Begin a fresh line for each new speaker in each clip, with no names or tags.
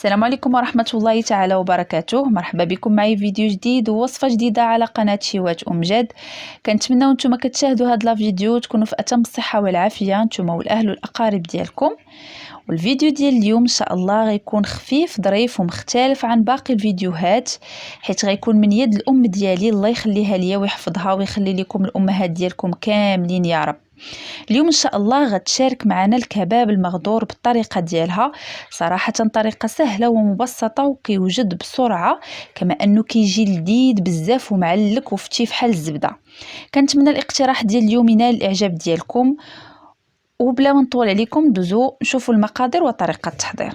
السلام عليكم ورحمة الله تعالى وبركاته. مرحبا بكم معي فيديو جديد ووصفة جديدة على قناة شيوات جاد. كنتمنى وانتم كتشاهدوا هذا الفيديو تكونوا في اتم الصحة والعافية نتوما والاهل والاقارب ديالكم. والفيديو ديال اليوم ان شاء الله غيكون خفيف ظريف ومختلف عن باقي الفيديوهات، حيت غيكون من يد الام ديالي الله يخليها ليا ويحفظها ويخلي لكم الامهات ديالكم كاملين يا رب. اليوم ان شاء الله غتشارك معنا الكباب المغدور بالطريقه ديالها، صراحه طريقه سهله ومبسطه وكيوجد بسرعه، كما انه كيجي لذيذ بزاف ومعلك وفتي بحال الزبده. كنتمنى الاقتراح ديال اليوم ينال الاعجاب ديالكم، وبلا ما نطول عليكم ندوزو نشوفوا المقادير وطريقه التحضير.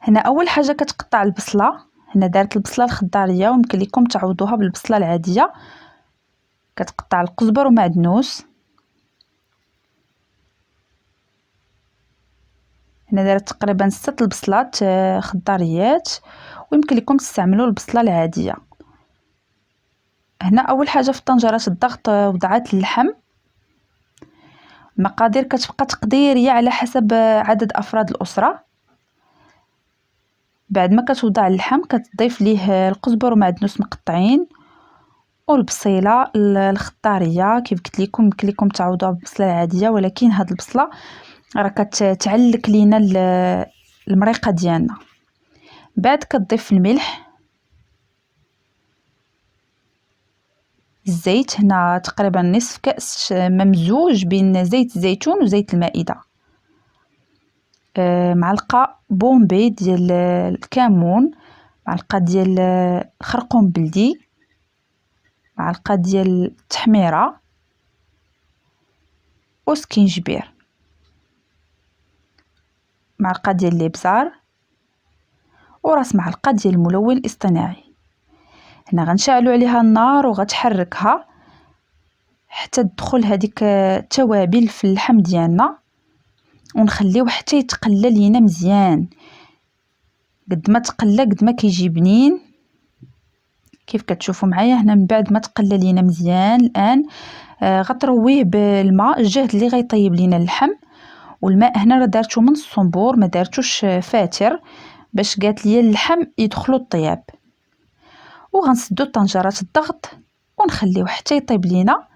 هنا اول حاجه كتقطع البصله، هنا دارت البصله الخضاريه ويمكن لكم تعوضوها بالبصله العاديه. كتقطع القزبر ومعدنوس، هنا دارت تقريبا 6 البصلات خضاريات، ويمكن لكم تستعملوا البصله العاديه. هنا اول حاجه في طنجره الضغط وضعت اللحم. المقادير كتبقى تقديريه على حسب عدد افراد الاسره. بعد ما كتوضع اللحم كتضيف ليه القزبر ومعدنوس مقطعين والبصيله الخضاريه. كيف قلت لكم يمكن لكم تعوضوها بالبصله العاديه، ولكن هاد البصله راه كتعلك لينا المريقه ديالنا. بعد كتضيف الملح، الزيت، هنا تقريبا نصف كأس ممزوج بين زيت الزيتون وزيت المائدة، معلقه بومبي ديال الكمون، معلقه ديال الخرقوم بلدي، معلقه ديال التحميره وسكينجبير، معلقه ديال الابزار وراس معلقه ديال الملون الاصطناعي. هنا غنشعلوا عليها النار وغتحركها حتى تدخل هذيك التوابل في اللحم ديالنا، ونخليوه حتى يتقلى لينا مزيان. قد ما تقلى قد ما كيجي بنين، كيف كتشوفوا معايا هنا. من بعد ما تقلى لينا مزيان الان غترويه بالماء الجهد اللي غيطيب لينا اللحم. والماء هنا راه دارته من الصنبور، ما دارتوش فاتر، باش قالت لي اللحم يدخلوا الطياب. وغنسدو طنجره الضغط ونخليوه حتى يطيب لينا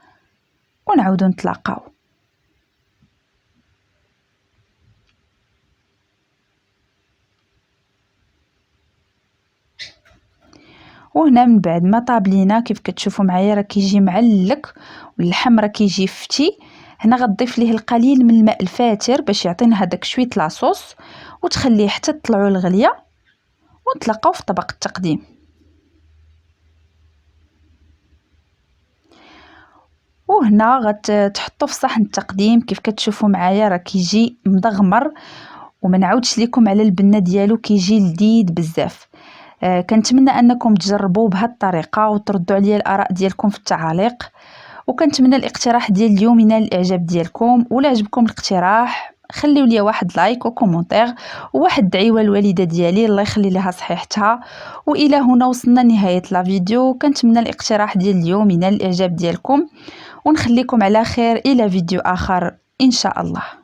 ونعاودو نتلاقاو. وهنا من بعد ما طاب لينا كيف كتشوفوا معايا راه كيجي معلك واللحم راه كيجي فتي. هنا غتضيف ليه القليل من الماء الفاتر باش يعطينا هذاك شويه لاصوص، وتخليه حتى تطلعوا الغليه ونتلاقاو في طبق التقديم. وهنا غتحطوا في صحن التقديم كيف كتشوفوا معايا راه كيجي مدغمر، وما نعاودش لكم على البنه ديالو، كيجي لذيذ بزاف. كنتمنى انكم تجربوه بهذه الطريقه وتردوا عليا الاراء ديالكم في التعاليق. وكنتمنى الاقتراح ديال اليوم ينال الاعجاب ديالكم، ولا عجبكم الاقتراح خليوا لي واحد لايك وكومونتير وواحد دعيوه الوالده ديالي الله يخلي لها صحيحتها. والى هنا وصلنا نهايه لا فيديو. كنتمنى الاقتراح ديال اليوم ينال الاعجاب ديالكم، ونخليكم على خير الى فيديو اخر ان شاء الله.